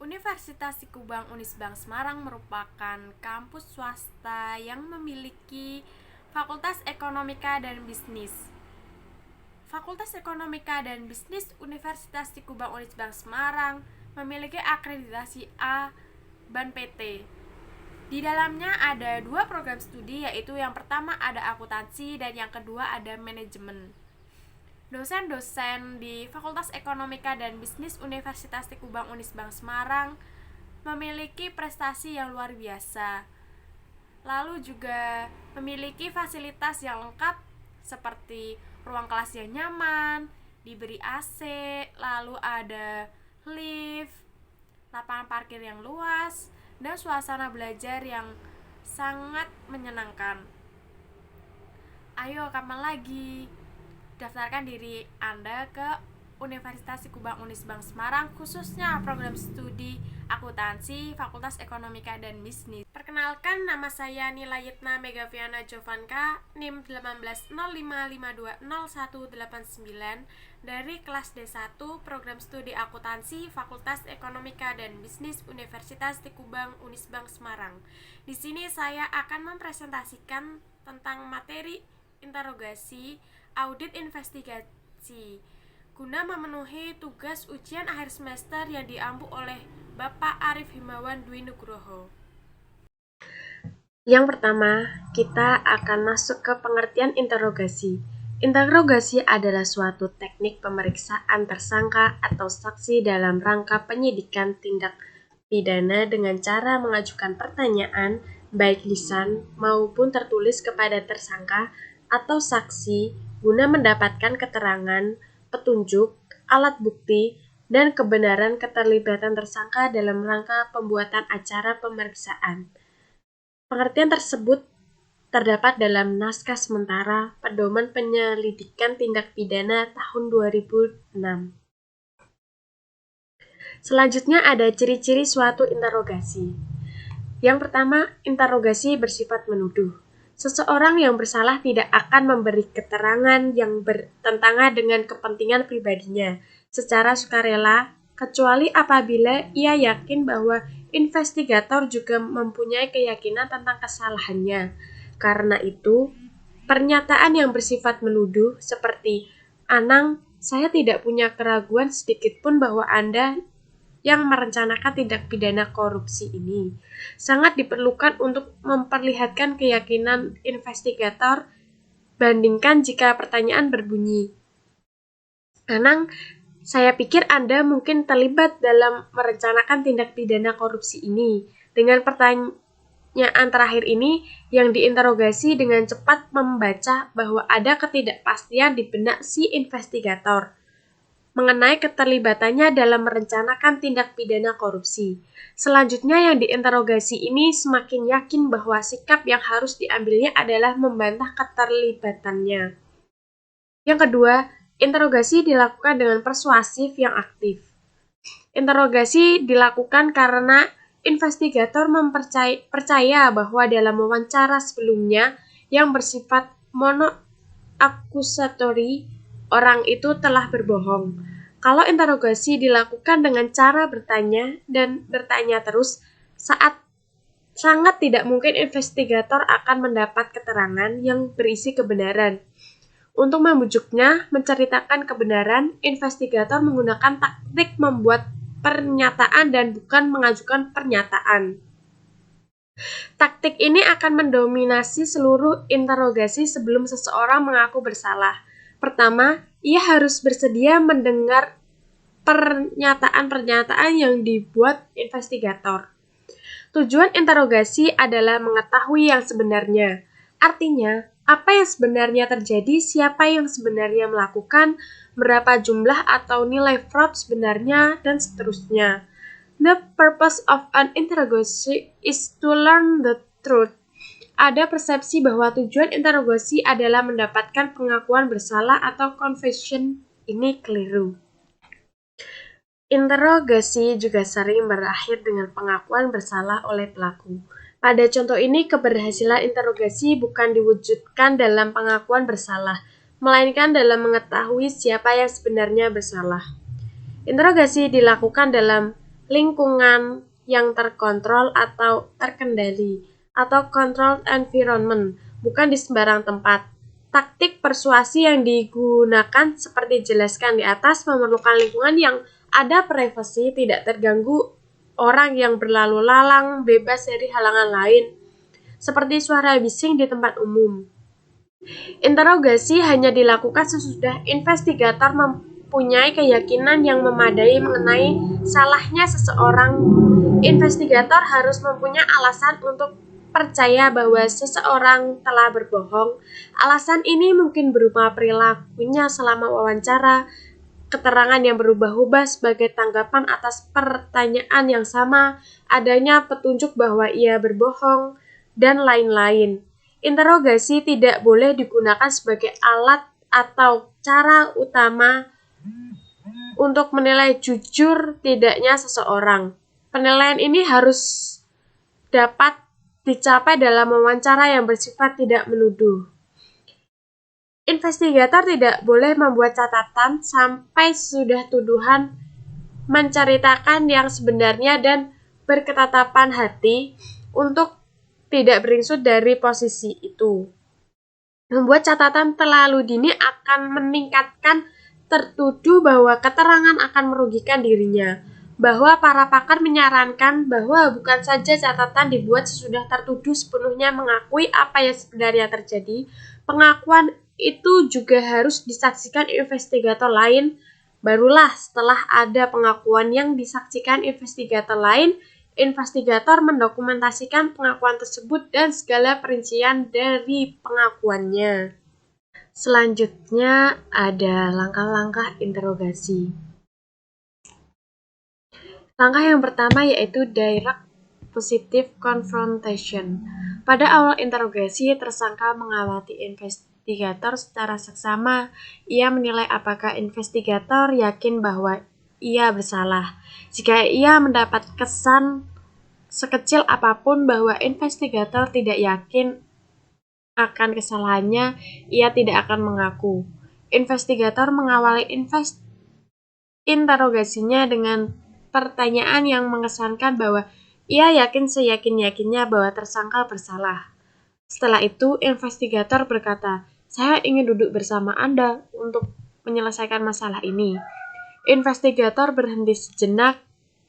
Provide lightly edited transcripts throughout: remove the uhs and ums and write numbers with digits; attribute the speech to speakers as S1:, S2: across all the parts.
S1: Universitas Sikubang Unisbank Semarang merupakan kampus swasta yang memiliki Fakultas Ekonomika dan Bisnis. Fakultas Ekonomika dan Bisnis Universitas Sikubang Unisbank Semarang memiliki akreditasi A BAN PT. Di dalamnya ada dua program studi, yaitu yang pertama ada akuntansi dan yang kedua ada manajemen. Dosen-dosen di Fakultas Ekonomika dan Bisnis Universitas Sikubang Unisbank Semarang memiliki prestasi yang luar biasa. Lalu juga memiliki fasilitas yang lengkap seperti ruang kelas yang nyaman, diberi AC, lalu ada lift, lapangan parkir yang luas, dan suasana belajar yang sangat menyenangkan. Ayo, kapan lagi? Daftarkan diri Anda ke Universitas Sikubang Unisbank Semarang, khususnya program studi akuntansi Fakultas Ekonomika dan Bisnis. Perkenalkan, nama saya Nila Yitna Megaviana Jovanka, NIM 18055220189 dari kelas D1 program studi akuntansi Fakultas Ekonomika dan Bisnis Universitas Sikubang Unisbank Semarang. Di sini saya akan mempresentasikan tentang materi interogasi audit investigasi guna memenuhi tugas ujian akhir semester yang diampu oleh Bapak Arif Himawan Dwi Nugroho.
S2: Yang pertama, kita akan masuk ke pengertian interogasi. Interogasi adalah suatu teknik pemeriksaan tersangka atau saksi dalam rangka penyidikan tindak pidana dengan cara mengajukan pertanyaan baik lisan maupun tertulis kepada tersangka atau saksi guna mendapatkan keterangan, petunjuk, alat bukti, dan kebenaran keterlibatan tersangka dalam rangka pembuatan acara pemeriksaan. Pengertian tersebut terdapat dalam naskah sementara Pedoman Penyelidikan Tindak Pidana tahun 2006. Selanjutnya ada ciri-ciri suatu interogasi. Yang pertama, interogasi bersifat menuduh. Seseorang yang bersalah tidak akan memberi keterangan yang bertentangan dengan kepentingan pribadinya secara sukarela, kecuali apabila ia yakin bahwa investigator juga mempunyai keyakinan tentang kesalahannya. Karena itu, pernyataan yang bersifat menuduh seperti, "Anang, saya tidak punya keraguan sedikitpun bahwa Anda yang merencanakan tindak pidana korupsi ini," sangat diperlukan untuk memperlihatkan keyakinan investigator. Bandingkan jika pertanyaan berbunyi, "Anang, saya pikir Anda mungkin terlibat dalam merencanakan tindak pidana korupsi ini." Dengan pertanyaan terakhir ini, yang diinterogasi dengan cepat membaca bahwa ada ketidakpastian di benak si investigator mengenai keterlibatannya dalam merencanakan tindak pidana korupsi. Selanjutnya, yang diinterogasi ini semakin yakin bahwa sikap yang harus diambilnya adalah membantah keterlibatannya. Yang kedua, interogasi dilakukan dengan persuasif yang aktif. Interogasi dilakukan karena investigator percaya bahwa dalam wawancara sebelumnya yang bersifat mono-akusatori, orang itu telah berbohong. Kalau interogasi dilakukan dengan cara bertanya dan bertanya terus, sangat tidak mungkin investigator akan mendapat keterangan yang berisi kebenaran. Untuk membujuknya menceritakan kebenaran, investigator menggunakan taktik membuat pernyataan dan bukan mengajukan pernyataan. Taktik ini akan mendominasi seluruh interogasi sebelum seseorang mengaku bersalah. Pertama, ia harus bersedia mendengar pernyataan-pernyataan yang dibuat investigator. Tujuan interogasi adalah mengetahui yang sebenarnya. Artinya, apa yang sebenarnya terjadi, siapa yang sebenarnya melakukan, berapa jumlah atau nilai fraud sebenarnya, dan seterusnya. The purpose of an interrogation is to learn the truth. Ada persepsi bahwa tujuan interogasi adalah mendapatkan pengakuan bersalah atau confession. Ini keliru. Interogasi juga sering berakhir dengan pengakuan bersalah oleh pelaku. Pada contoh ini, keberhasilan interogasi bukan diwujudkan dalam pengakuan bersalah, melainkan dalam mengetahui siapa yang sebenarnya bersalah. Interogasi dilakukan dalam lingkungan yang terkontrol atau terkendali, atau controlled environment, bukan di sembarang tempat. Taktik persuasi yang digunakan seperti dijelaskan di atas memerlukan lingkungan yang ada privasi, tidak terganggu orang yang berlalu lalang, bebas dari halangan lain, seperti suara bising di tempat umum. Interogasi hanya dilakukan sesudah investigator mempunyai keyakinan yang memadai mengenai salahnya seseorang. Investigator harus mempunyai alasan untuk percaya bahwa seseorang telah berbohong. Alasan ini mungkin berupa perilakunya selama wawancara, keterangan yang berubah-ubah sebagai tanggapan atas pertanyaan yang sama, adanya petunjuk bahwa ia berbohong, dan lain-lain. Interogasi tidak boleh digunakan sebagai alat atau cara utama untuk menilai jujur tidaknya seseorang. Penilaian ini harus dapat dicapai dalam wawancara yang bersifat tidak menuduh. Investigator tidak boleh membuat catatan sampai sudah tuduhan menceritakan yang sebenarnya dan berketetapan hati untuk tidak beringsut dari posisi itu. Membuat catatan terlalu dini akan meningkatkan tertuduh bahwa keterangan akan merugikan dirinya. Bahwa para pakar menyarankan bahwa bukan saja catatan dibuat sesudah tertuduh sepenuhnya mengakui apa yang sebenarnya terjadi, pengakuan itu juga harus disaksikan investigator lain. Barulah setelah ada pengakuan yang disaksikan investigator lain, investigator mendokumentasikan pengakuan tersebut dan segala perincian dari pengakuannya. Selanjutnya ada langkah-langkah interogasi. Langkah yang pertama yaitu direct positive confrontation. Pada awal interogasi, tersangka mengamati investigator secara seksama. Ia menilai apakah investigator yakin bahwa ia bersalah. Jika ia mendapat kesan sekecil apapun bahwa investigator tidak yakin akan kesalahannya, ia tidak akan mengaku. Investigator mengawali interogasinya dengan pertanyaan yang mengesankan bahwa ia yakin seyakin-yakinnya bahwa tersangka bersalah. Setelah itu, investigator berkata, "Saya ingin duduk bersama Anda untuk menyelesaikan masalah ini." Investigator berhenti sejenak,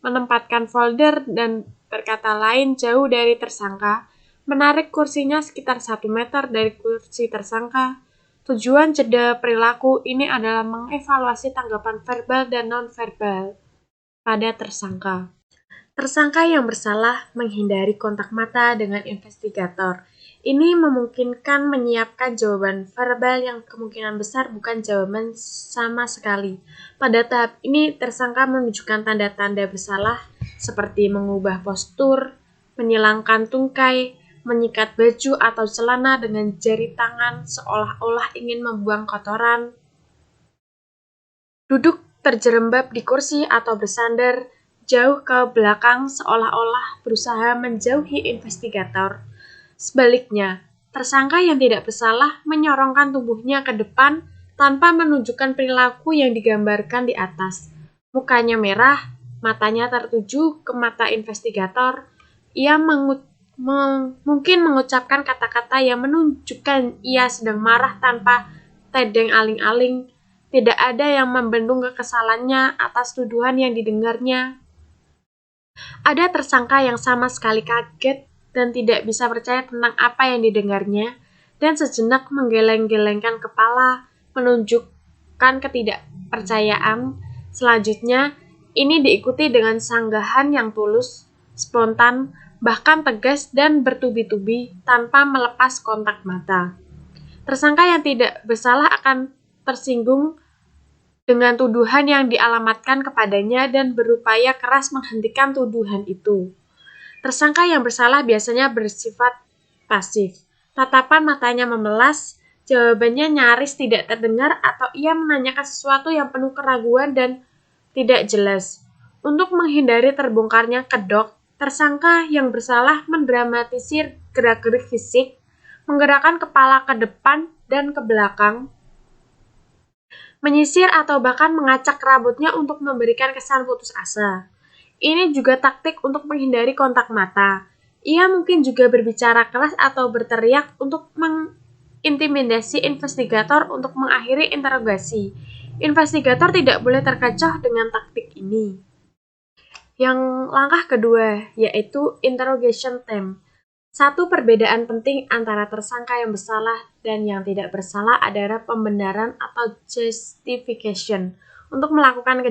S2: menempatkan folder dan berkata lain jauh dari tersangka, menarik kursinya sekitar 1 meter dari kursi tersangka. Tujuan jeda perilaku ini adalah mengevaluasi tanggapan verbal dan non-verbal pada tersangka. Tersangka yang bersalah menghindari kontak mata dengan investigator. Ini memungkinkan menyiapkan jawaban verbal yang kemungkinan besar bukan jawaban sama sekali. Pada tahap ini, tersangka menunjukkan tanda-tanda bersalah seperti mengubah postur, menyilangkan tungkai, menyikat baju atau celana dengan jari tangan seolah-olah ingin membuang kotoran, duduk terjerembab di kursi atau bersandar jauh ke belakang seolah-olah berusaha menjauhi investigator. Sebaliknya, tersangka yang tidak bersalah menyorongkan tubuhnya ke depan tanpa menunjukkan perilaku yang digambarkan di atas. Mukanya merah, matanya tertuju ke mata investigator. Ia mungkin mengucapkan kata-kata yang menunjukkan ia sedang marah tanpa tedeng aling-aling. Tidak ada yang membendung kekesalannya atas tuduhan yang didengarnya. Ada tersangka yang sama sekali kaget dan tidak bisa percaya tentang apa yang didengarnya, dan sejenak menggeleng-gelengkan kepala, menunjukkan ketidakpercayaan. Selanjutnya, ini diikuti dengan sanggahan yang tulus, spontan, bahkan tegas dan bertubi-tubi tanpa melepas kontak mata. Tersangka yang tidak bersalah akan tersinggung dengan tuduhan yang dialamatkan kepadanya dan berupaya keras menghentikan tuduhan itu. Tersangka yang bersalah biasanya bersifat pasif. Tatapan matanya memelas, jawabannya nyaris tidak terdengar atau ia menanyakan sesuatu yang penuh keraguan dan tidak jelas. Untuk menghindari terbongkarnya kedok, tersangka yang bersalah mendramatisir gerak-gerik fisik, menggerakkan kepala ke depan dan ke belakang, menyisir atau bahkan mengacak rambutnya untuk memberikan kesan putus asa. Ini juga taktik untuk menghindari kontak mata. Ia mungkin juga berbicara keras atau berteriak untuk mengintimidasi investigator untuk mengakhiri interogasi. Investigator tidak boleh terkecoh dengan taktik ini. Yang langkah kedua, yaitu interrogation time. Satu perbedaan penting antara tersangka yang bersalah dan yang tidak bersalah adalah pembenaran atau justification untuk melakukan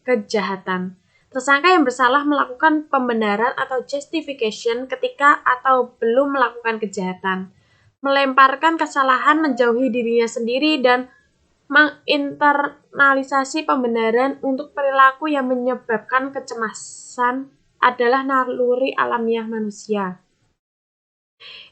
S2: kejahatan. Tersangka yang bersalah melakukan pembenaran atau justification ketika atau belum melakukan kejahatan, melemparkan kesalahan, menjauhi dirinya sendiri, dan menginternalisasi pembenaran untuk perilaku yang menyebabkan kecemasan adalah naluri alamiah manusia.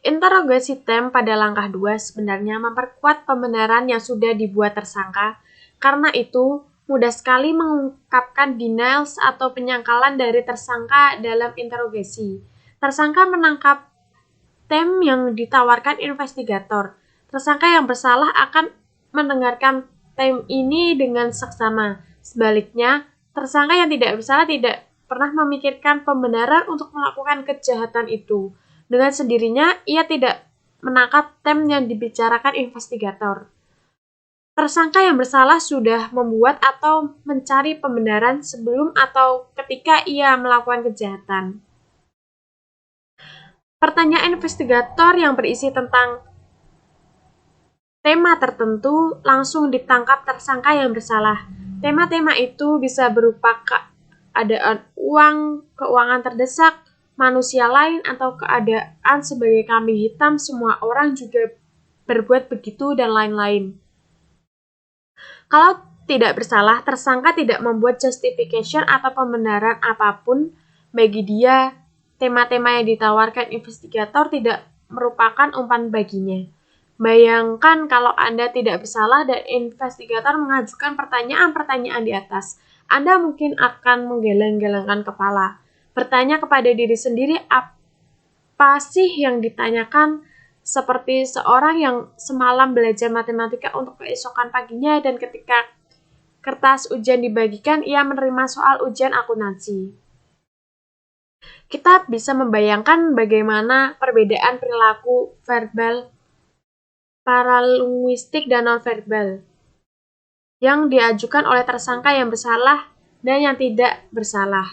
S2: Interogasi time pada langkah 2 sebenarnya memperkuat pembenaran yang sudah dibuat tersangka. Karena itu, mudah sekali mengungkapkan denials atau penyangkalan dari tersangka dalam interogasi. Tersangka menangkap time yang ditawarkan investigator. Tersangka yang bersalah akan mendengarkan time ini dengan seksama. Sebaliknya, tersangka yang tidak bersalah tidak pernah memikirkan pembenaran untuk melakukan kejahatan itu. Dengan sendirinya, ia tidak menangkap time yang dibicarakan investigator. Tersangka yang bersalah sudah membuat atau mencari pembenaran sebelum atau ketika ia melakukan kejahatan. Pertanyaan investigator yang berisi tentang tema tertentu langsung ditangkap tersangka yang bersalah. Tema-tema itu bisa berupa keadaan uang, keuangan terdesak, manusia lain, atau keadaan sebagai kambing hitam. Semua orang juga berbuat begitu dan lain-lain. Kalau tidak bersalah, tersangka tidak membuat justification atau pembenaran apapun bagi dia. Tema-tema yang ditawarkan investigator tidak merupakan umpan baginya. Bayangkan kalau Anda tidak bersalah dan investigator mengajukan pertanyaan-pertanyaan di atas. Anda mungkin akan menggeleng-gelengkan kepala. Bertanya kepada diri sendiri, apa sih yang ditanyakan? Seperti seorang yang semalam belajar matematika untuk keesokan paginya dan ketika kertas ujian dibagikan, ia menerima soal ujian akuntansi. Kita bisa membayangkan bagaimana perbedaan perilaku verbal, paralinguistik, dan nonverbal yang diajukan oleh tersangka yang bersalah dan yang tidak bersalah.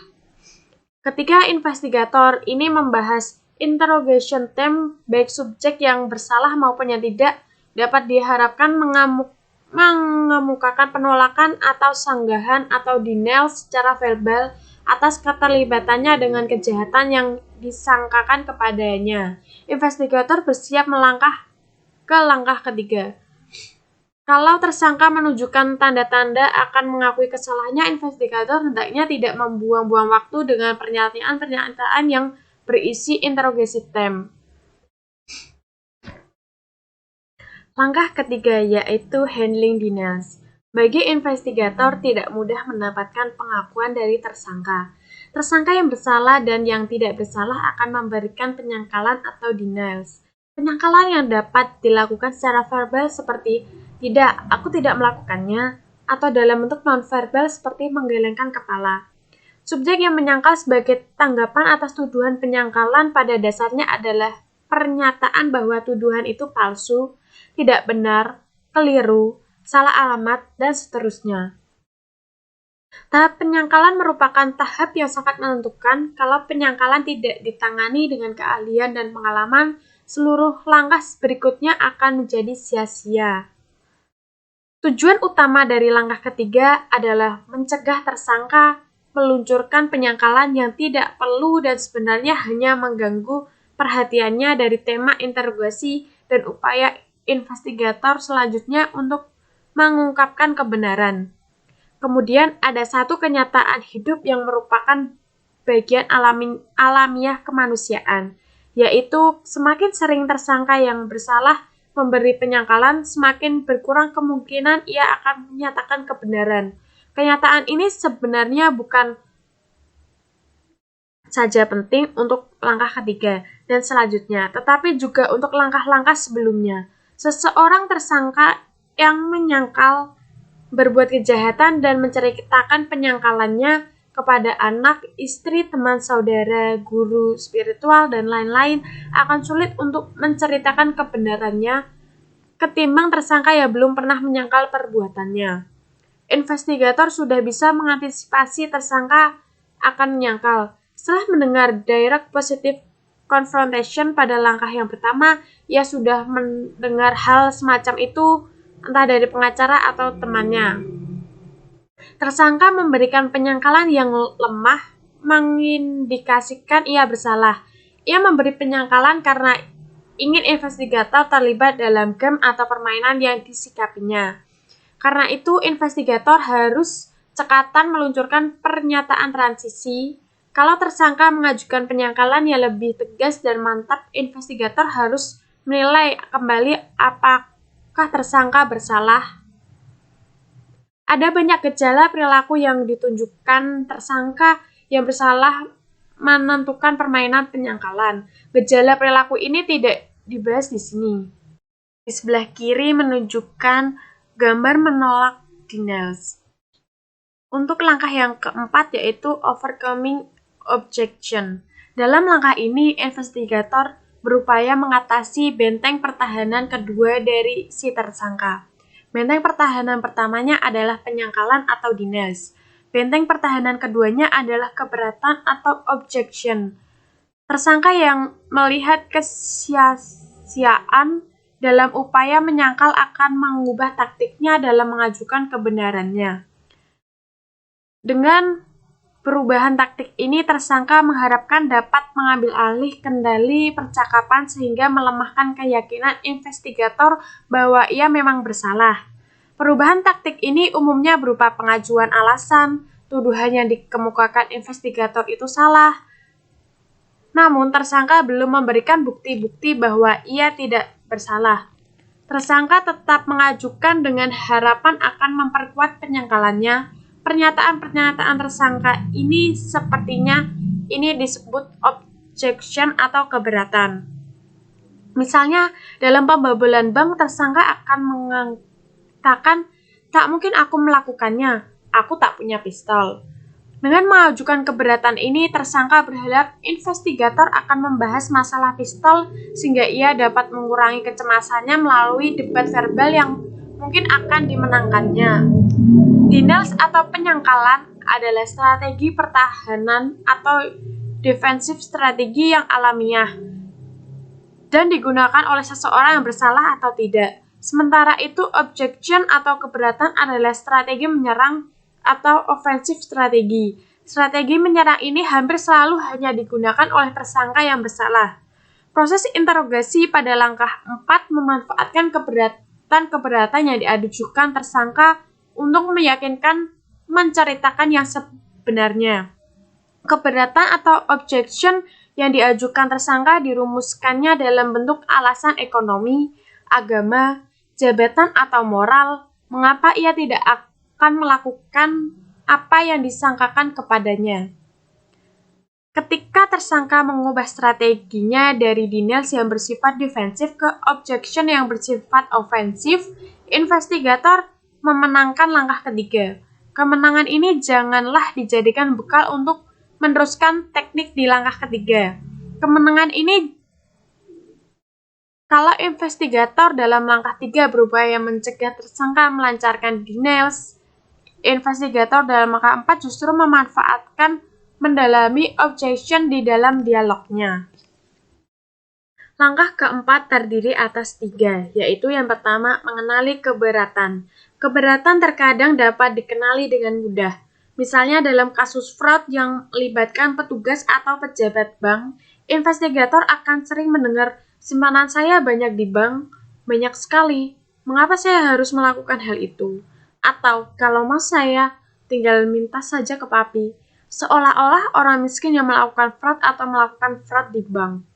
S2: Ketika investigator ini membahas interrogation time, baik subjek yang bersalah maupun yang tidak, dapat diharapkan mengemukakan penolakan atau sanggahan atau denial secara verbal atas keterlibatannya dengan kejahatan yang disangkakan kepadanya. Investigator bersiap melangkah ke langkah ketiga. Kalau tersangka menunjukkan tanda-tanda akan mengakui kesalahannya, investigator hendaknya tidak membuang-buang waktu dengan pernyataan-pernyataan yang berisi interogasi time. Langkah ketiga yaitu handling denials. Bagi investigator tidak mudah mendapatkan pengakuan dari tersangka. Tersangka yang bersalah dan yang tidak bersalah akan memberikan penyangkalan atau denials. Penyangkalan yang dapat dilakukan secara verbal seperti tidak, aku tidak melakukannya, atau dalam bentuk nonverbal seperti menggelengkan kepala. Subjek yang menyangkal sebagai tanggapan atas tuduhan penyangkalan pada dasarnya adalah pernyataan bahwa tuduhan itu palsu, tidak benar, keliru, salah alamat, dan seterusnya. Tahap penyangkalan merupakan tahap yang sangat menentukan. Kalau penyangkalan tidak ditangani dengan keahlian dan pengalaman, seluruh langkah berikutnya akan menjadi sia-sia. Tujuan utama dari langkah ketiga adalah mencegah tersangka meluncurkan penyangkalan yang tidak perlu dan sebenarnya hanya mengganggu perhatiannya dari tema interogasi dan upaya investigator selanjutnya untuk mengungkapkan kebenaran. Kemudian ada satu kenyataan hidup yang merupakan bagian alamiah kemanusiaan, yaitu semakin sering tersangka yang bersalah memberi penyangkalan, semakin berkurang kemungkinan ia akan menyatakan kebenaran. Kenyataan ini sebenarnya bukan saja penting untuk langkah ketiga dan selanjutnya, tetapi juga untuk langkah-langkah sebelumnya. Seseorang tersangka yang menyangkal berbuat kejahatan dan menceritakan penyangkalannya kepada anak, istri, teman saudara, guru spiritual, dan lain-lain akan sulit untuk menceritakan kebenarannya ketimbang tersangka yang belum pernah menyangkal perbuatannya. Investigator sudah bisa mengantisipasi tersangka akan menyangkal. Setelah mendengar direct positive confrontation pada langkah yang pertama, ia sudah mendengar hal semacam itu entah dari pengacara atau temannya. Tersangka memberikan penyangkalan yang lemah mengindikasikan ia bersalah. Ia memberi penyangkalan karena ingin investigator terlibat dalam game atau permainan yang disikapinya. Karena itu, investigator harus cekatan meluncurkan pernyataan transisi. Kalau tersangka mengajukan penyangkalan yang lebih tegas dan mantap, investigator harus menilai kembali apakah tersangka bersalah. Ada banyak gejala perilaku yang ditunjukkan tersangka yang bersalah menentukan permainan penyangkalan. Gejala perilaku ini tidak dibahas di sini. Di sebelah kiri menunjukkan gambar menolak denials. Untuk langkah yang keempat yaitu overcoming objection. Dalam langkah ini, investigator berupaya mengatasi benteng pertahanan kedua dari si tersangka. Benteng pertahanan pertamanya adalah penyangkalan atau denials. Benteng pertahanan keduanya adalah keberatan atau objection. Tersangka yang melihat kesia-siaan dalam upaya menyangkal akan mengubah taktiknya dalam mengajukan kebenarannya. Dengan perubahan taktik ini, tersangka mengharapkan dapat mengambil alih kendali percakapan sehingga melemahkan keyakinan investigator bahwa ia memang bersalah. Perubahan taktik ini umumnya berupa pengajuan alasan, tuduhan yang dikemukakan investigator itu salah. Namun, tersangka belum memberikan bukti-bukti bahwa ia tidak bersalah. Tersangka tetap mengajukan dengan harapan akan memperkuat penyangkalannya. Pernyataan-pernyataan tersangka ini sepertinya ini disebut objection atau keberatan. Misalnya, dalam pembobolan bank, tersangka akan mengatakan, "Tak mungkin aku melakukannya, aku tak punya pistol." Dengan mengajukan keberatan ini, tersangka berharap investigator akan membahas masalah pistol sehingga ia dapat mengurangi kecemasannya melalui debat verbal yang mungkin akan dimenangkannya. Denials atau penyangkalan adalah strategi pertahanan atau defensive strategi yang alamiah dan digunakan oleh seseorang yang bersalah atau tidak. Sementara itu, objection atau keberatan adalah strategi menyerang atau offensive strategi. Strategi menyerang ini hampir selalu hanya digunakan oleh tersangka yang bersalah. Proses interogasi pada langkah 4 memanfaatkan keberatan yang diajukan tersangka untuk meyakinkan menceritakan yang sebenarnya. Keberatan atau objection yang diajukan tersangka dirumuskannya dalam bentuk alasan ekonomi, agama, jabatan atau moral, mengapa ia tidak akan melakukan apa yang disangkakan kepadanya. Ketika tersangka mengubah strateginya dari denials yang bersifat defensif ke objection yang bersifat ofensif, investigator memenangkan langkah ketiga. Kemenangan ini janganlah dijadikan bekal untuk meneruskan teknik di langkah ketiga. Kemenangan ini kalau investigator dalam langkah 3 berupaya mencegah tersangka melancarkan denials, investigator dalam langkah 4 justru memanfaatkan mendalami objection di dalam dialognya. Langkah keempat terdiri atas 3, yaitu yang pertama, mengenali keberatan. Keberatan terkadang dapat dikenali dengan mudah. Misalnya dalam kasus fraud yang melibatkan petugas atau pejabat bank, investigator akan sering mendengar, "Simpanan saya banyak di bank, banyak sekali. Mengapa saya harus melakukan hal itu?" Atau, "Kalau mau saya, tinggal minta saja ke papi." Seolah-olah orang miskin yang melakukan fraud atau melakukan fraud di bank.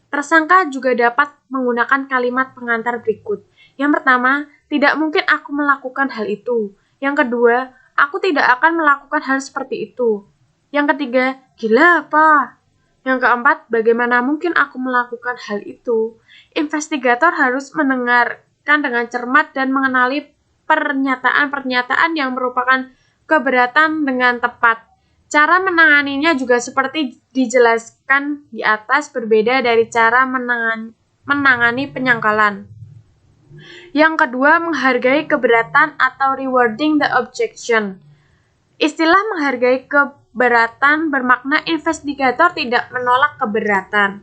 S2: Tersangka juga dapat menggunakan kalimat pengantar berikut. Yang pertama, "Tidak mungkin aku melakukan hal itu." Yang kedua, "Aku tidak akan melakukan hal seperti itu." Yang ketiga, "Gila apa?" Yang keempat, "Bagaimana mungkin aku melakukan hal itu?" Investigator harus mendengarkan dengan cermat dan mengenali pernyataan-pernyataan yang merupakan keberatan dengan tepat. Cara menanganinya juga seperti dijelaskan di atas berbeda dari cara menangani penyangkalan. Yang kedua, menghargai keberatan atau rewarding the objection. Istilah menghargai keberatan bermakna investigator tidak menolak keberatan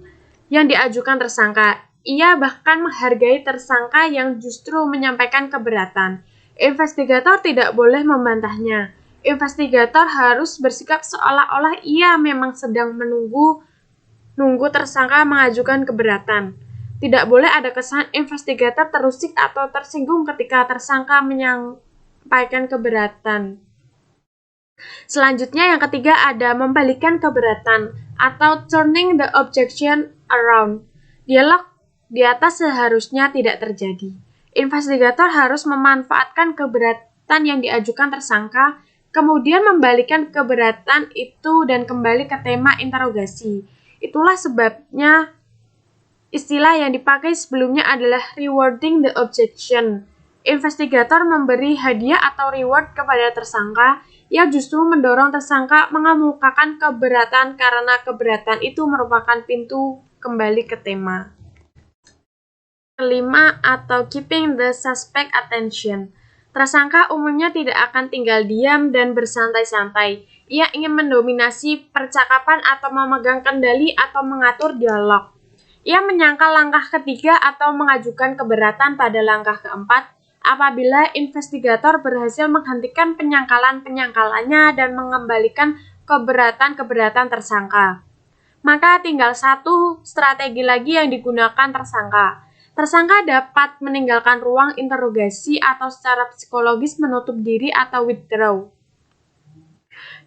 S2: yang diajukan tersangka. Ia bahkan menghargai tersangka yang justru menyampaikan keberatan. Investigator tidak boleh membantahnya. Investigator harus bersikap seolah-olah ia memang sedang menunggu tersangka mengajukan keberatan. Tidak boleh ada kesan investigator terusik atau tersinggung ketika tersangka menyampaikan keberatan. Selanjutnya yang ketiga ada membalikkan keberatan atau turning the objection around. Dialog di atas seharusnya tidak terjadi. Investigator harus memanfaatkan keberatan yang diajukan tersangka, kemudian membalikkan keberatan itu dan kembali ke tema interogasi. Itulah sebabnya istilah yang dipakai sebelumnya adalah rewarding the objection. Investigator memberi hadiah atau reward kepada tersangka, ia justru mendorong tersangka mengemukakan keberatan karena keberatan itu merupakan pintu kembali ke tema. Kelima atau keeping the suspect attention. Tersangka umumnya tidak akan tinggal diam dan bersantai-santai. Ia ingin mendominasi percakapan atau memegang kendali atau mengatur dialog. Ia menyangkal langkah ketiga atau mengajukan keberatan pada langkah keempat apabila investigator berhasil menghentikan penyangkalan-penyangkalannya dan mengembalikan keberatan-keberatan tersangka. Maka tinggal satu strategi lagi yang digunakan tersangka. Tersangka dapat meninggalkan ruang interogasi atau secara psikologis menutup diri atau withdraw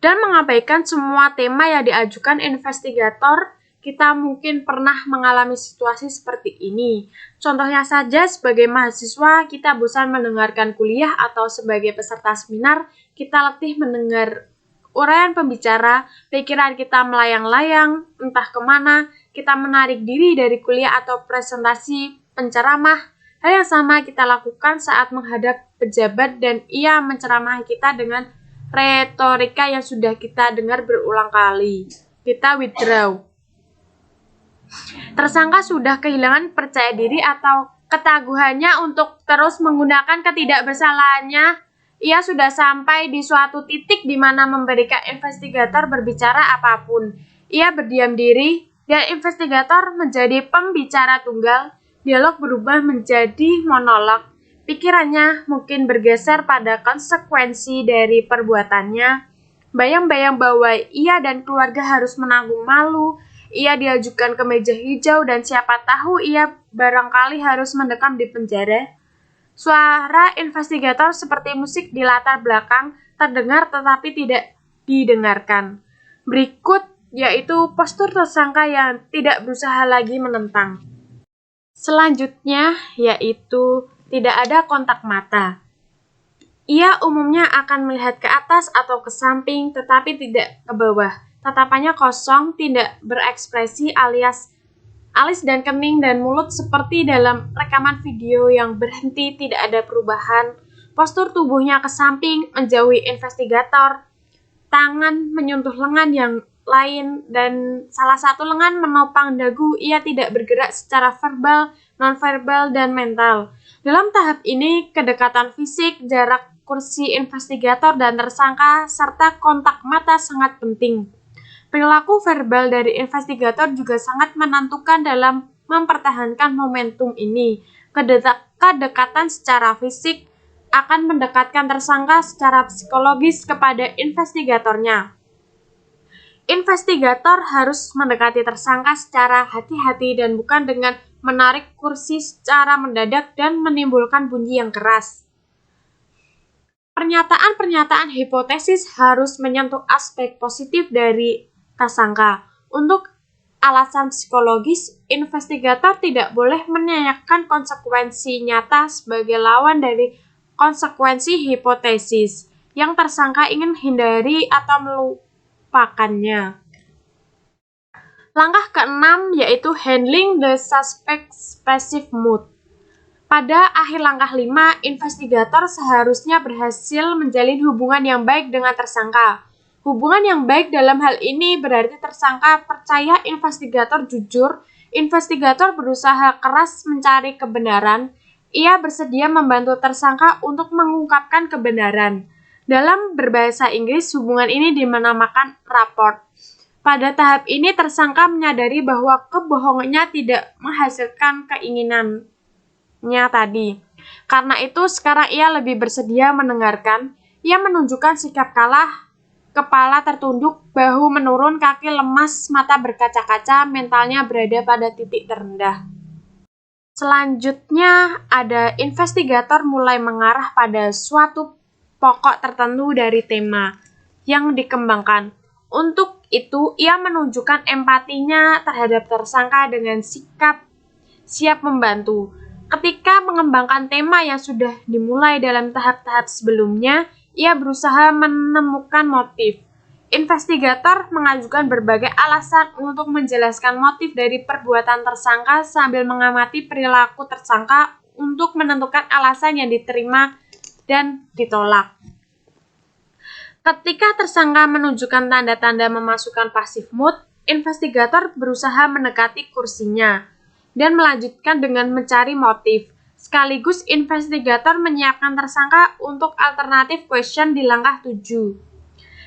S2: dan mengabaikan semua tema yang diajukan investigator. Kita mungkin pernah mengalami situasi seperti ini. Contohnya saja, sebagai mahasiswa kita bosan mendengarkan kuliah atau sebagai peserta seminar kita letih mendengar uraian pembicara, pikiran kita melayang-layang entah kemana, kita menarik diri dari kuliah atau presentasi penceramah. Hal yang sama kita lakukan saat menghadap pejabat dan ia menceramahi kita dengan retorika yang sudah kita dengar berulang kali. Kita withdraw. Tersangka sudah kehilangan percaya diri atau ketaguhannya untuk terus menggunakan ketidakbersalahannya. Ia sudah sampai di suatu titik di mana memberikan investigator berbicara apapun. Ia berdiam diri dan investigator menjadi pembicara tunggal. Dialog berubah menjadi monolog. Pikirannya mungkin bergeser pada konsekuensi dari perbuatannya. Bayang-bayang bahwa ia dan keluarga harus menanggung malu. Ia diajukan ke meja hijau dan siapa tahu ia barangkali harus mendekam di penjara. Suara investigator seperti musik di latar belakang terdengar tetapi tidak didengarkan. Berikut yaitu postur tersangka yang tidak berusaha lagi menentang. Selanjutnya yaitu tidak ada kontak mata. Ia umumnya akan melihat ke atas atau ke samping tetapi tidak ke bawah. Tatapannya kosong, tidak berekspresi alias alis dan kening dan mulut seperti dalam rekaman video yang berhenti, tidak ada perubahan. Postur tubuhnya ke samping, menjauhi investigator. Tangan menyentuh lengan yang lain dan salah satu lengan menopang dagu. Ia tidak bergerak secara verbal, nonverbal, dan mental. Dalam tahap ini, kedekatan fisik, jarak kursi investigator dan tersangka, serta kontak mata sangat penting. Perilaku verbal dari investigator juga sangat menentukan dalam mempertahankan momentum ini. Kedekatan secara fisik akan mendekatkan tersangka secara psikologis kepada investigatornya. Investigator harus mendekati tersangka secara hati-hati dan bukan dengan menarik kursi secara mendadak dan menimbulkan bunyi yang keras. Pernyataan-pernyataan hipotesis harus menyentuh aspek positif dari tersangka. Untuk alasan psikologis, investigator tidak boleh menyayangkan konsekuensi nyata sebagai lawan dari konsekuensi hipotesis yang tersangka ingin hindari atau melupakannya. Langkah keenam yaitu handling the suspect's passive mood. Pada akhir langkah 5, investigator seharusnya berhasil menjalin hubungan yang baik dengan tersangka. Hubungan yang baik dalam hal ini berarti tersangka percaya investigator jujur, investigator berusaha keras mencari kebenaran, ia bersedia membantu tersangka untuk mengungkapkan kebenaran. Dalam berbahasa Inggris, hubungan ini dinamakan rapport. Pada tahap ini, tersangka menyadari bahwa kebohongannya tidak menghasilkan keinginannya tadi. Karena itu, sekarang ia lebih bersedia mendengarkan. Ia menunjukkan sikap kalah, kepala tertunduk, bahu menurun, kaki lemas, mata berkaca-kaca, mentalnya berada pada titik terendah. Selanjutnya, ada investigator mulai mengarah pada suatu pokok tertentu dari tema yang dikembangkan. Untuk itu, ia menunjukkan empatinya terhadap tersangka dengan sikap siap membantu. Ketika mengembangkan tema yang sudah dimulai dalam tahap-tahap sebelumnya, ia berusaha menemukan motif. Investigator mengajukan berbagai alasan untuk menjelaskan motif dari perbuatan tersangka sambil mengamati perilaku tersangka untuk menentukan alasan yang diterima dan ditolak. Ketika tersangka menunjukkan tanda-tanda memasukkan passive mood, investigator berusaha mendekati kursinya dan melanjutkan dengan mencari motif. Sekaligus investigator menyiapkan tersangka untuk alternatif question di langkah 7.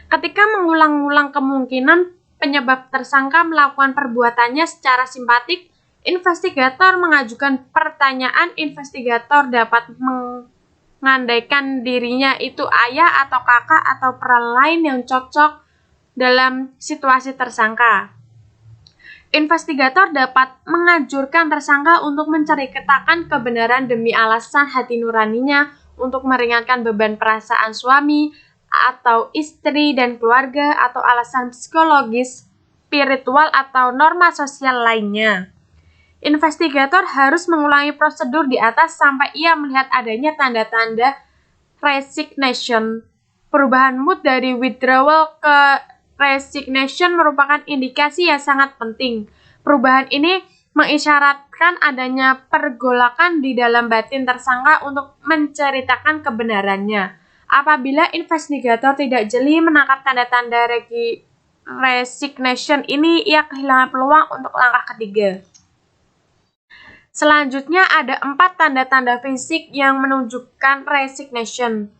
S2: Ketika mengulang-ulang kemungkinan penyebab tersangka melakukan perbuatannya secara simpatik, investigator mengajukan pertanyaan. Investigator dapat mengandaikan dirinya itu ayah atau kakak atau peran lain yang cocok dalam situasi tersangka. Investigator dapat menganjurkan tersangka untuk menceritakan kebenaran demi alasan hati nuraninya untuk meringankan beban perasaan suami atau istri dan keluarga atau alasan psikologis, spiritual atau norma sosial lainnya. Investigator harus mengulangi prosedur di atas sampai ia melihat adanya tanda-tanda resignation. Perubahan mood dari withdrawal ke resignation merupakan indikasi yang sangat penting. Perubahan ini mengisyaratkan adanya pergolakan di dalam batin tersangka untuk menceritakan kebenarannya. Apabila investigator tidak jeli menangkap tanda-tanda resignation ini, ia kehilangan peluang untuk langkah ketiga. Selanjutnya ada 4 tanda-tanda fisik yang menunjukkan resignation.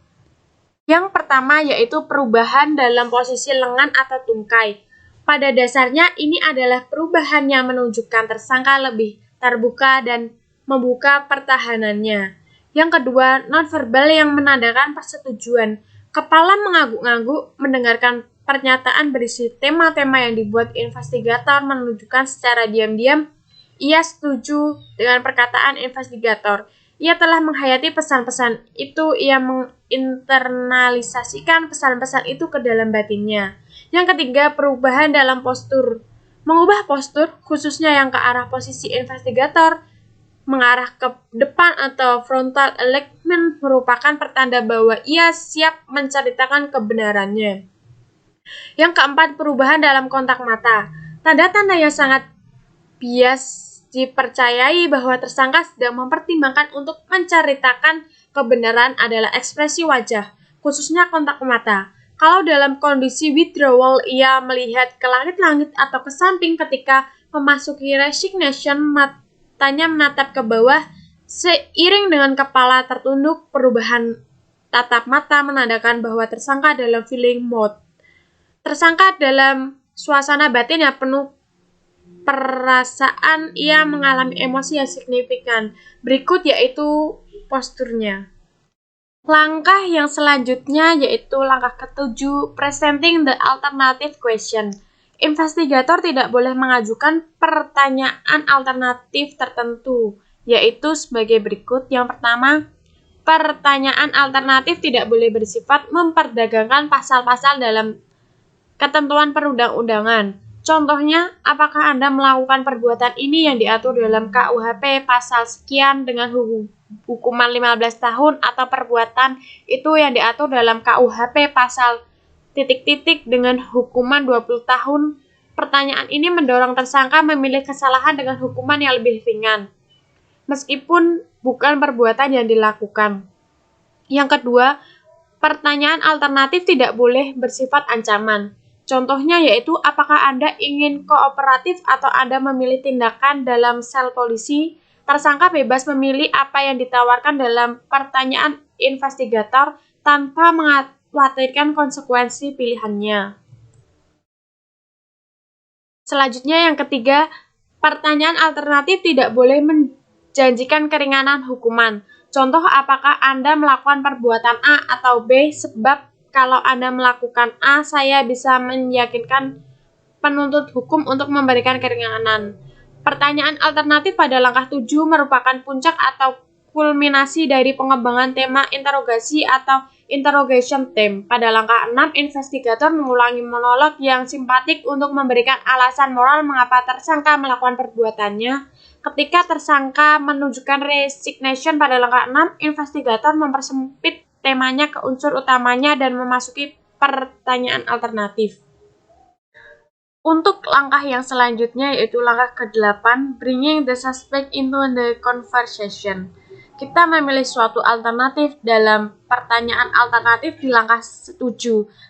S2: Yang pertama yaitu perubahan dalam posisi lengan atau tungkai. Pada dasarnya ini adalah perubahan yang menunjukkan tersangka lebih terbuka dan membuka pertahanannya. Yang kedua, nonverbal yang menandakan persetujuan. Kepala mengangguk-angguk mendengarkan pernyataan berisi tema-tema yang dibuat investigator menunjukkan secara diam-diam ia setuju dengan perkataan investigator. Ia telah menghayati pesan-pesan itu, ia menginternalisasikan pesan-pesan itu ke dalam batinnya. Yang ketiga, perubahan dalam postur. Mengubah postur, khususnya yang ke arah posisi investigator, mengarah ke depan atau frontal alignment merupakan pertanda bahwa ia siap menceritakan kebenarannya. Yang keempat, perubahan dalam kontak mata. Tanda-tanda yang sangat bias dipercayai bahwa tersangka sedang mempertimbangkan untuk menceritakan kebenaran adalah ekspresi wajah, khususnya kontak mata. Kalau dalam kondisi withdrawal, ia melihat ke langit-langit atau ke samping. Ketika memasuki resignation, matanya menatap ke bawah. Seiring dengan kepala tertunduk, perubahan tatap mata menandakan bahwa tersangka dalam feeling mode. Tersangka dalam suasana batin yang penuh perasaan, ia mengalami emosi yang signifikan. Berikut yaitu posturnya. Langkah yang selanjutnya yaitu langkah ke-7, presenting the alternative question. Investigator tidak boleh mengajukan pertanyaan alternatif tertentu, yaitu sebagai berikut. Yang pertama, pertanyaan alternatif tidak boleh bersifat memperdagangkan pasal-pasal dalam ketentuan perundang-undangan. Contohnya, apakah Anda melakukan perbuatan ini yang diatur dalam KUHP pasal sekian dengan hukuman 15 tahun atau perbuatan itu yang diatur dalam KUHP pasal ... dengan hukuman 20 tahun. Pertanyaan ini mendorong tersangka memilih kesalahan dengan hukuman yang lebih ringan, meskipun bukan perbuatan yang dilakukan. Yang kedua, Pertanyaan alternatif tidak boleh bersifat ancaman. Contohnya yaitu, apakah Anda ingin kooperatif atau Anda memilih tindakan dalam sel polisi? Tersangka bebas memilih apa yang ditawarkan dalam pertanyaan investigator tanpa mengkhawatirkan konsekuensi pilihannya. Selanjutnya yang ketiga, pertanyaan alternatif tidak boleh menjanjikan keringanan hukuman. Contoh, apakah Anda melakukan perbuatan A atau B, sebab kalau Anda melakukan A, saya bisa meyakinkan penuntut hukum untuk memberikan keringanan. Pertanyaan alternatif pada langkah 7 merupakan puncak atau kulminasi dari pengembangan tema interogasi atau interrogation theme. Pada langkah 6, investigator mengulangi monolog yang simpatik untuk memberikan alasan moral mengapa tersangka melakukan perbuatannya. Ketika tersangka menunjukkan resignation pada langkah 6, investigator mempersempit temanya ke unsur utamanya dan memasuki pertanyaan alternatif. Untuk langkah yang selanjutnya yaitu langkah ke-8, bringing the suspect into the conversation. Kita memilih suatu alternatif dalam pertanyaan alternatif di langkah 7.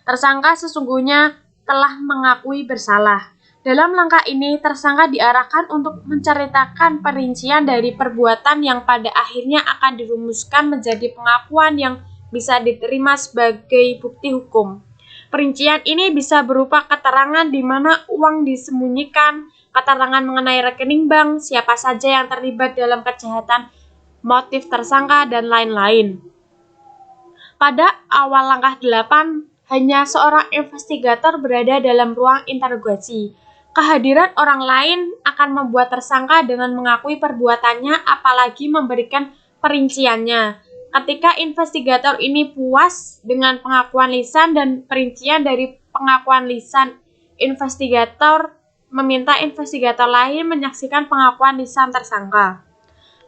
S2: Tersangka sesungguhnya telah mengakui bersalah. Dalam langkah ini, tersangka diarahkan untuk menceritakan perincian dari perbuatan yang pada akhirnya akan dirumuskan menjadi pengakuan yang bisa diterima sebagai bukti hukum. Perincian ini bisa berupa keterangan di mana uang disembunyikan, keterangan mengenai rekening bank, siapa saja yang terlibat dalam kejahatan, motif tersangka, dan lain-lain. Pada awal langkah 8, hanya seorang investigator berada dalam ruang interogasi. Kehadiran orang lain akan membuat tersangka dengan mengakui perbuatannya, apalagi memberikan perinciannya. Ketika investigator ini puas dengan pengakuan lisan dan perincian dari pengakuan lisan, investigator meminta investigator lain menyaksikan pengakuan lisan tersangka.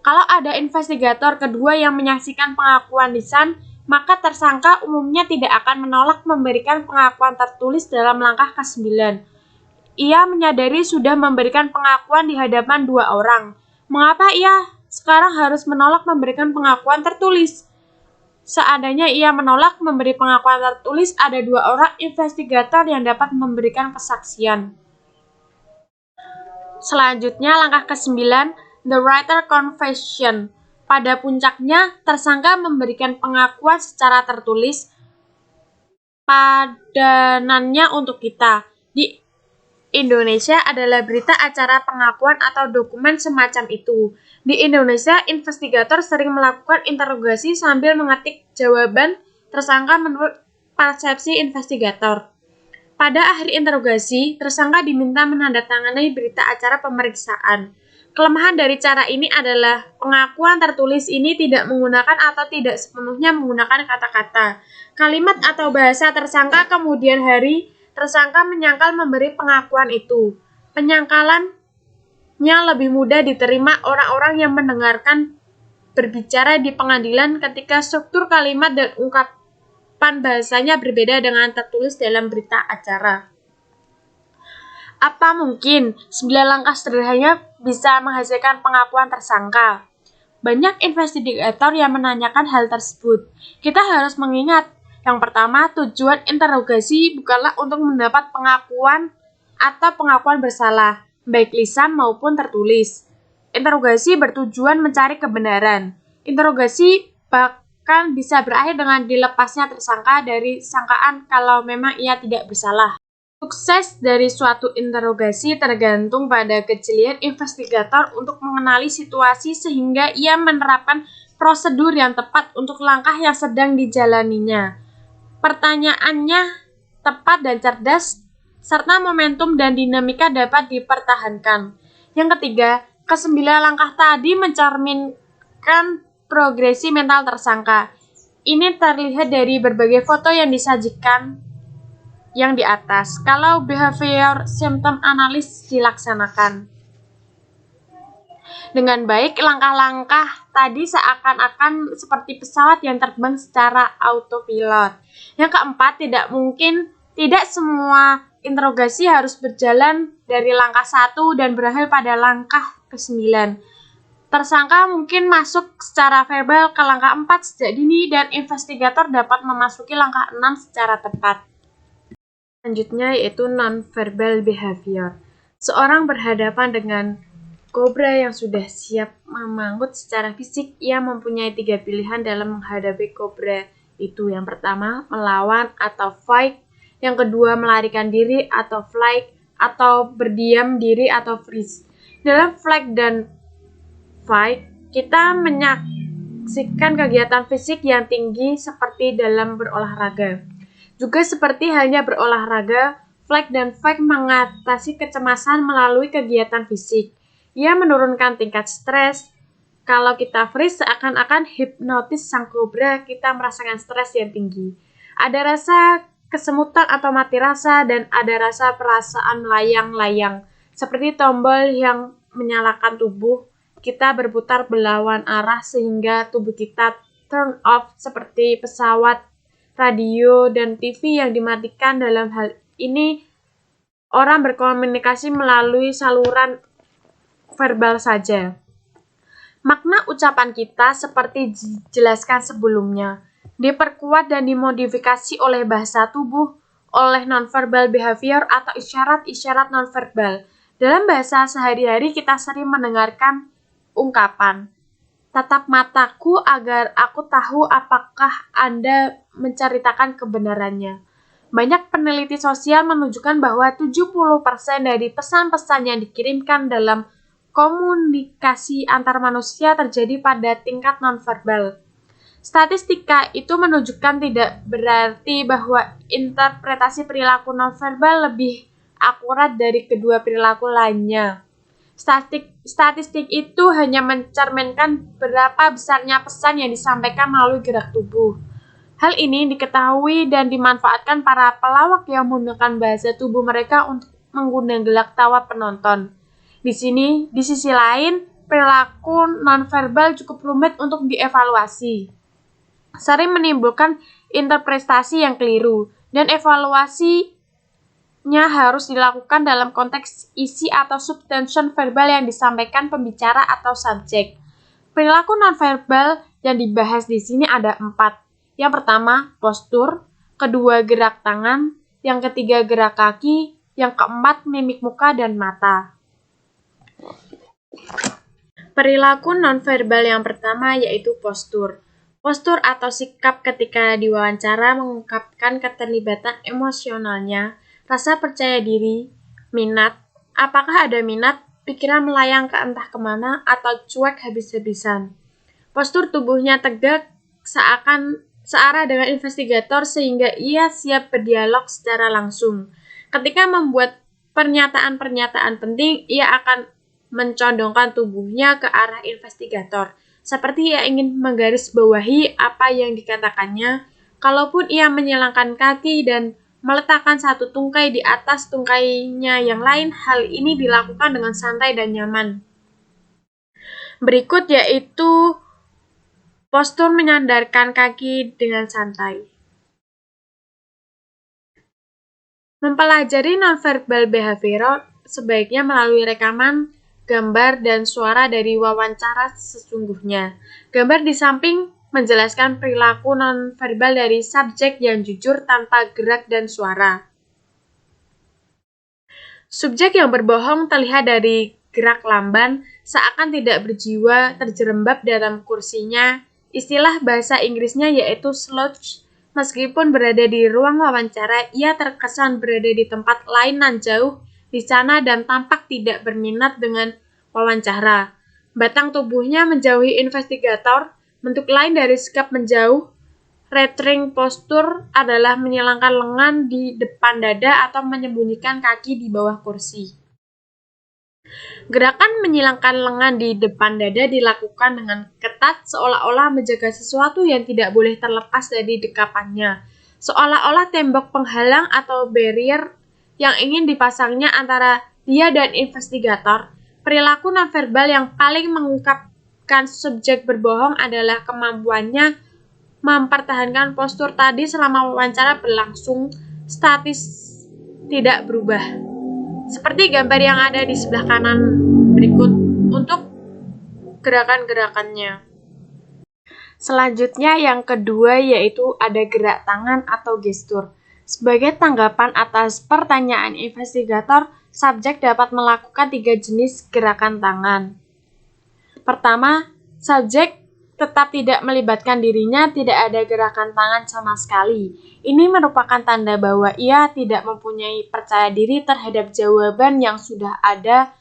S2: Kalau ada investigator kedua yang menyaksikan pengakuan lisan, maka tersangka umumnya tidak akan menolak memberikan pengakuan tertulis dalam langkah ke-9. Ia menyadari sudah memberikan pengakuan di hadapan 2 orang. Mengapa ia sekarang harus menolak memberikan pengakuan tertulis? Seandainya ia menolak memberi pengakuan tertulis, ada 2 orang investigator yang dapat memberikan kesaksian. Selanjutnya, langkah ke-9, the writer confession. Pada puncaknya, tersangka memberikan pengakuan secara tertulis padanannya untuk kita. Di Indonesia adalah berita acara pengakuan atau dokumen semacam itu. Di Indonesia, investigator sering melakukan interogasi sambil mengetik jawaban tersangka menurut persepsi investigator. Pada akhir interogasi, tersangka diminta menandatangani berita acara pemeriksaan. Kelemahan dari cara ini adalah pengakuan tertulis ini tidak menggunakan atau tidak sepenuhnya menggunakan kata-kata, kalimat atau bahasa tersangka kemudian hari tersangka menyangkal memberi pengakuan itu. Penyangkalannya lebih mudah diterima orang-orang yang mendengarkan berbicara di pengadilan ketika struktur kalimat dan ungkapan bahasanya berbeda dengan tertulis dalam berita acara. Apa mungkin 9 langkah sederhana bisa menghasilkan pengakuan tersangka? Banyak investigator yang menanyakan hal tersebut. Kita harus mengingat, yang pertama, tujuan interogasi bukanlah untuk mendapat pengakuan atau pengakuan bersalah, baik lisan maupun tertulis. Interogasi bertujuan mencari kebenaran. Interogasi bahkan bisa berakhir dengan dilepasnya tersangka dari sangkaan kalau memang ia tidak bersalah. Sukses dari suatu interogasi tergantung pada kejelian investigator untuk mengenali situasi sehingga ia menerapkan prosedur yang tepat untuk langkah yang sedang dijalaninya. Pertanyaannya tepat dan cerdas, serta momentum dan dinamika dapat dipertahankan. Yang ketiga, ke-9 langkah tadi mencerminkan progresi mental tersangka. Ini terlihat dari berbagai foto yang disajikan yang di atas. Kalau behavior symptom analysis dilaksanakan dengan baik, langkah-langkah tadi seakan-akan seperti pesawat yang terbang secara autopilot. Yang keempat, tidak semua interogasi harus berjalan dari langkah 1 dan berakhir pada langkah ke-9. Tersangka mungkin masuk secara verbal ke langkah 4 sejak dini dan investigator dapat memasuki langkah 6 secara tepat. Selanjutnya yaitu non-verbal behavior. Seorang berhadapan dengan kobra yang sudah siap memanggut secara fisik, ia mempunyai 3 pilihan dalam menghadapi kobra itu. Yang pertama, melawan atau fight. Yang kedua, melarikan diri atau flight, atau berdiam diri atau freeze. Dalam flight dan fight, kita menyaksikan kegiatan fisik yang tinggi seperti dalam berolahraga. Juga seperti halnya berolahraga, flight dan fight mengatasi kecemasan melalui kegiatan fisik. Ia menurunkan tingkat stres. Kalau kita freeze, seakan-akan hipnotis sang kobra, kita merasakan stres yang tinggi. Ada rasa kesemutan atau mati rasa, dan ada rasa perasaan melayang-layang. Seperti tombol yang menyalakan tubuh, kita berputar berlawan arah sehingga tubuh kita turn off, seperti pesawat, radio, dan TV yang dimatikan. Dalam hal ini, orang berkomunikasi melalui saluran verbal saja. Makna ucapan kita seperti dijelaskan sebelumnya, diperkuat dan dimodifikasi oleh bahasa tubuh, oleh nonverbal behavior atau isyarat-isyarat nonverbal. Dalam bahasa sehari-hari kita sering mendengarkan ungkapan, "Tatap mataku agar aku tahu apakah Anda menceritakan kebenarannya." Banyak peneliti sosial menunjukkan bahwa 70% dari pesan-pesan yang dikirimkan dalam komunikasi antar manusia terjadi pada tingkat nonverbal. Statistika itu menunjukkan tidak berarti bahwa interpretasi perilaku nonverbal lebih akurat dari kedua perilaku lainnya. Statistik itu hanya mencerminkan berapa besarnya pesan yang disampaikan melalui gerak tubuh. Hal ini diketahui dan dimanfaatkan para pelawak yang menggunakan bahasa tubuh mereka untuk mengundang gelak tawa penonton. Di sisi lain, perilaku nonverbal cukup rumit untuk dievaluasi. Sering menimbulkan interpretasi yang keliru, dan evaluasinya harus dilakukan dalam konteks isi atau substansi verbal yang disampaikan pembicara atau subjek. Perilaku nonverbal yang dibahas di sini ada 4. Yang pertama, postur. Kedua, gerak tangan. Yang ketiga, gerak kaki. Yang keempat, mimik muka dan mata. Perilaku nonverbal yang pertama yaitu postur. Postur atau sikap ketika diwawancara mengungkapkan keterlibatan emosionalnya, rasa percaya diri, minat. Apakah ada minat, pikiran melayang ke entah kemana, atau cuek habis-habisan. Postur tubuhnya tegak searah dengan investigator sehingga ia siap berdialog secara langsung. Ketika membuat pernyataan-pernyataan penting, ia akan mencondongkan tubuhnya ke arah investigator, seperti ia ingin menggarisbawahi apa yang dikatakannya. Kalaupun ia menyilangkan kaki dan meletakkan satu tungkai di atas tungkainya yang lain, hal ini dilakukan dengan santai dan nyaman. Berikut yaitu postur menyandarkan kaki dengan santai. Mempelajari nonverbal behavior sebaiknya melalui rekaman gambar dan suara dari wawancara sesungguhnya. Gambar di samping menjelaskan perilaku nonverbal dari subjek yang jujur tanpa gerak dan suara. Subjek yang berbohong terlihat dari gerak lamban, seakan tidak berjiwa, terjerembab dalam kursinya. Istilah bahasa Inggrisnya yaitu slouch. Meskipun berada di ruang wawancara, ia terkesan berada di tempat lain nan jauh di sana dan tampak tidak berminat dengan wawancara. Batang tubuhnya menjauhi investigator. Bentuk lain dari sikap menjauh, retreating postur, adalah menyilangkan lengan di depan dada atau menyembunyikan kaki di bawah kursi. Gerakan menyilangkan lengan di depan dada dilakukan dengan ketat, seolah-olah menjaga sesuatu yang tidak boleh terlepas dari dekapannya, seolah-olah tembok penghalang atau barrier yang ingin dipasangnya antara dia dan investigator. Perilaku nonverbal yang paling mengungkapkan subjek berbohong adalah kemampuannya mempertahankan postur tadi selama wawancara berlangsung statis, tidak berubah. Seperti gambar yang ada di sebelah kanan berikut. Untuk gerakan-gerakannya. Selanjutnya yang kedua yaitu ada gerak tangan atau gestur. Sebagai tanggapan atas pertanyaan investigator, subjek dapat melakukan 3 jenis gerakan tangan. Pertama, subjek tetap tidak melibatkan dirinya, tidak ada gerakan tangan sama sekali. Ini merupakan tanda bahwa ia tidak mempunyai percaya diri terhadap jawaban yang sudah ada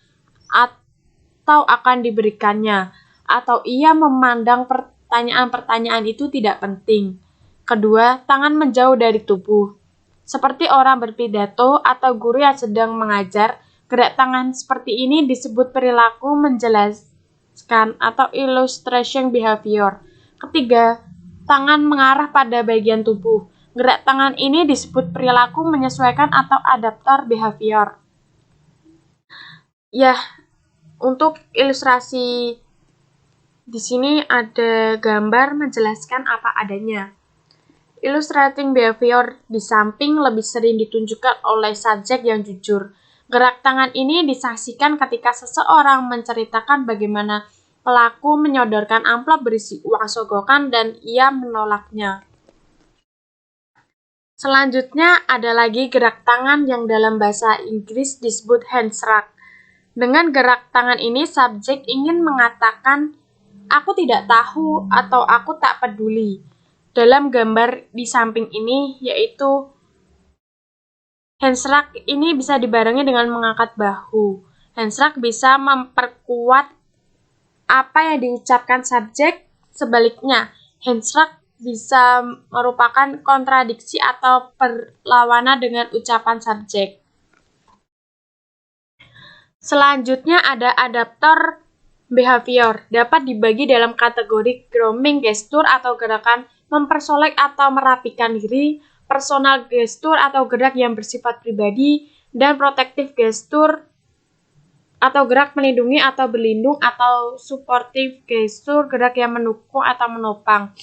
S2: atau akan diberikannya, atau ia memandang pertanyaan-pertanyaan itu tidak penting. Kedua, tangan menjauh dari tubuh. Seperti orang berpidato atau guru yang sedang mengajar, gerak tangan seperti ini disebut perilaku menjelaskan atau illustration behavior. Ketiga, tangan mengarah pada bagian tubuh. Gerak tangan ini disebut perilaku menyesuaikan atau adaptor behavior. Ya, untuk ilustrasi di sini ada gambar menjelaskan apa adanya. Illustrating behavior di samping lebih sering ditunjukkan oleh subjek yang jujur. Gerak tangan ini disaksikan ketika seseorang menceritakan bagaimana pelaku menyodorkan amplop berisi uang sogokan dan ia menolaknya. Selanjutnya ada lagi gerak tangan yang dalam bahasa Inggris disebut hand shrug. Dengan gerak tangan ini subjek ingin mengatakan aku tidak tahu atau aku tak peduli. Dalam gambar di samping ini yaitu hand shrug ini bisa dibarengi dengan mengangkat bahu. Hand shrug bisa memperkuat apa yang diucapkan subjek, sebaliknya hand shrug bisa merupakan kontradiksi atau perlawanan dengan ucapan subjek. Selanjutnya ada adaptor behavior, dapat dibagi dalam kategori grooming gestur atau gerakan mempersolek atau merapikan diri, personal gestur atau gerak yang bersifat pribadi, dan protective gestur atau gerak melindungi atau berlindung, atau supportive gestur, gerak yang mendukung atau menopang.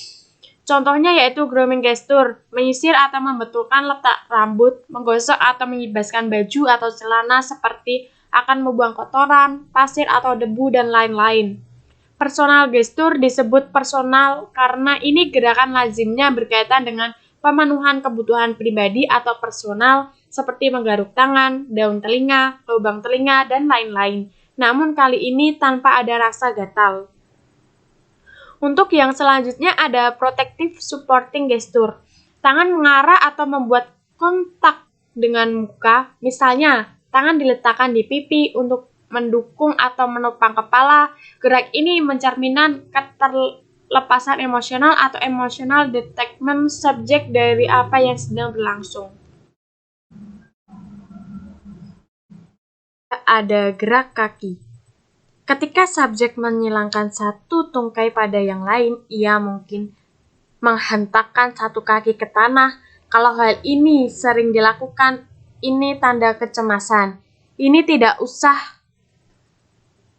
S2: Contohnya yaitu grooming gestur, menyisir atau membetulkan letak rambut, menggosok atau mengibaskan baju atau celana seperti akan membuang kotoran, pasir atau debu, dan lain-lain. Personal gestur disebut personal karena ini gerakan lazimnya berkaitan dengan pemenuhan kebutuhan pribadi atau personal seperti menggaruk tangan, daun telinga, lubang telinga, dan lain-lain. Namun kali ini tanpa ada rasa gatal. Untuk yang selanjutnya ada protective supporting gesture. Tangan mengarah atau membuat kontak dengan muka, misalnya tangan diletakkan di pipi untuk mendukung atau menopang kepala. Gerak ini mencerminkan keterlepasan emosional atau emotional detachment subjek dari apa yang sedang berlangsung. Ada gerak kaki. Ketika subjek menyilangkan satu tungkai pada yang lain, ia mungkin menghentakkan satu kaki ke tanah. Kalau hal ini sering dilakukan, ini tanda kecemasan. Ini tidak usah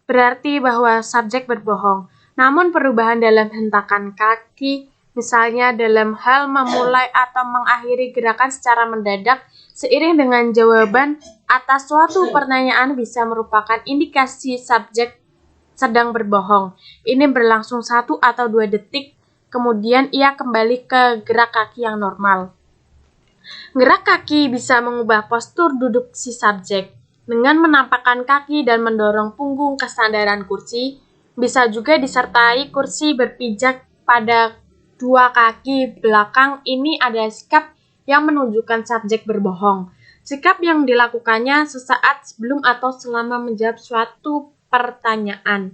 S2: berarti bahwa subjek berbohong. Namun perubahan dalam hentakan kaki, misalnya dalam hal memulai atau mengakhiri gerakan secara mendadak, seiring dengan jawaban atas suatu pertanyaan bisa merupakan indikasi subjek sedang berbohong. Ini berlangsung 1 atau 2 detik, kemudian ia kembali ke gerak kaki yang normal. Gerak kaki bisa mengubah postur duduk si subjek. Dengan menampakkan kaki dan mendorong punggung ke sandaran kursi, bisa juga disertai kursi berpijak pada 2 kaki belakang. Ini adalah sikap yang menunjukkan subjek berbohong. Sikap yang dilakukannya sesaat sebelum atau selama menjawab suatu pertanyaan.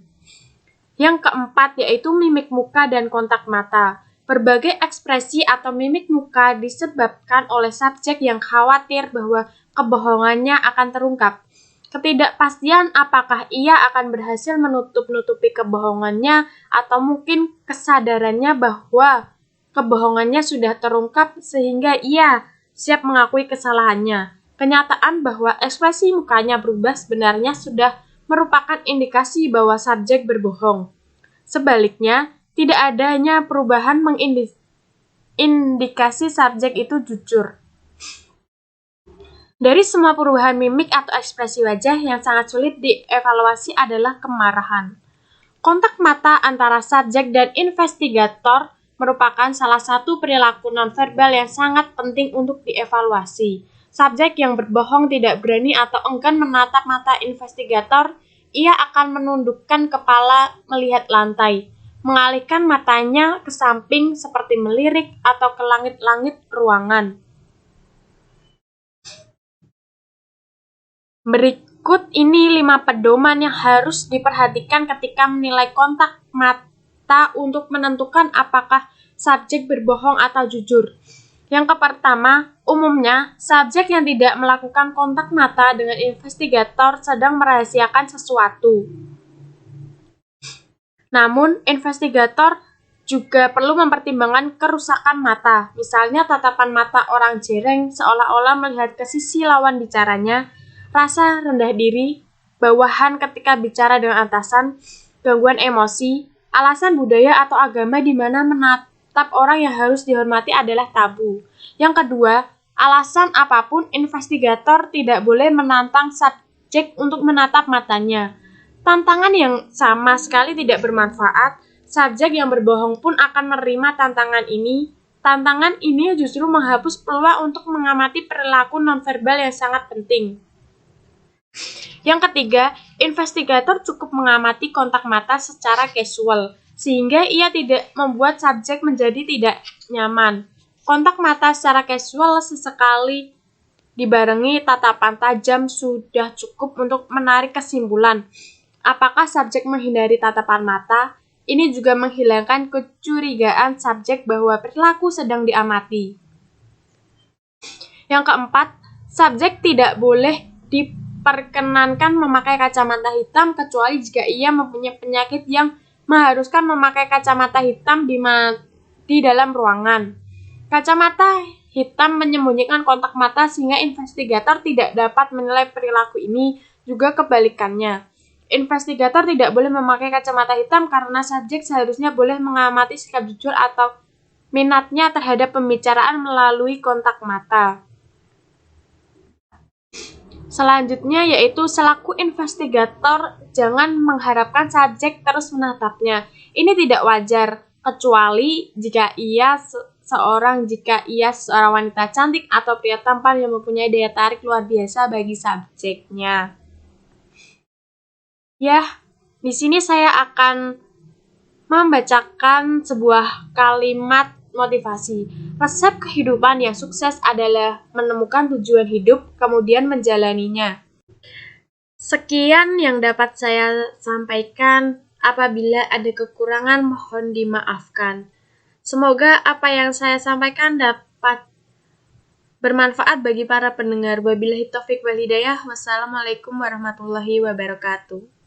S2: Yang keempat yaitu mimik muka dan kontak mata. Berbagai ekspresi atau mimik muka disebabkan oleh subjek yang khawatir bahwa kebohongannya akan terungkap. Ketidakpastian apakah ia akan berhasil menutup-nutupi kebohongannya atau mungkin kesadarannya bahwa kebohongannya sudah terungkap sehingga ia siap mengakui kesalahannya. Kenyataan bahwa ekspresi mukanya berubah sebenarnya sudah merupakan indikasi bahwa subjek berbohong. Sebaliknya, tidak adanya perubahan mengindikasi subjek itu jujur. Dari semua perubahan mimik atau ekspresi wajah yang sangat sulit dievaluasi adalah kemarahan. Kontak mata antara subjek dan investigator merupakan salah satu perilaku nonverbal yang sangat penting untuk dievaluasi. Subjek yang berbohong tidak berani atau enggan menatap mata investigator, ia akan menundukkan kepala melihat lantai, mengalihkan matanya ke samping seperti melirik atau ke langit-langit ruangan. Berikut ini 5 pedoman yang harus diperhatikan ketika menilai kontak mata untuk menentukan apakah subjek berbohong atau jujur. Yang pertama, umumnya subjek yang tidak melakukan kontak mata dengan investigator sedang merahasiakan sesuatu. Namun, investigator juga perlu mempertimbangkan kerusakan mata. Misalnya tatapan mata orang jereng seolah-olah melihat ke sisi lawan bicaranya, rasa rendah diri, bawahan ketika bicara dengan atasan, gangguan emosi, alasan budaya atau agama di mana menatap orang yang harus dihormati adalah tabu. Yang kedua, alasan apapun investigator tidak boleh menantang subjek untuk menatap matanya. Tantangan yang sama sekali tidak bermanfaat, subjek yang berbohong pun akan menerima tantangan ini. Tantangan ini justru menghapus peluang untuk mengamati perilaku nonverbal yang sangat penting. Yang ketiga, investigator cukup mengamati kontak mata secara casual, sehingga ia tidak membuat subjek menjadi tidak nyaman. Kontak mata secara casual sesekali dibarengi tatapan tajam sudah cukup untuk menarik kesimpulan. Apakah subjek menghindari tatapan mata? Ini juga menghilangkan kecurigaan subjek bahwa perilaku sedang diamati. Yang keempat, subjek tidak boleh diperkenankan memakai kacamata hitam kecuali jika ia mempunyai penyakit yang mengharuskan memakai kacamata hitam di dalam ruangan. Kacamata hitam menyembunyikan kontak mata sehingga investigator tidak dapat menilai perilaku ini, juga kebalikannya. Investigator tidak boleh memakai kacamata hitam karena subjek seharusnya boleh mengamati sikap jujur atau minatnya terhadap pembicaraan melalui kontak mata. Selanjutnya yaitu selaku investigator jangan mengharapkan subjek terus menatapnya. Ini tidak wajar, kecuali jika ia seorang wanita cantik atau pria tampan yang mempunyai daya tarik luar biasa bagi subjeknya. Ya, di sini saya akan membacakan sebuah kalimat motivasi. Resep kehidupan yang sukses adalah menemukan tujuan hidup, kemudian menjalaninya. Sekian yang dapat saya sampaikan. Apabila ada kekurangan, mohon dimaafkan. Semoga apa yang saya sampaikan dapat bermanfaat bagi para pendengar. Wabillahi taufik wal hidayah. Wassalamualaikum warahmatullahi wabarakatuh.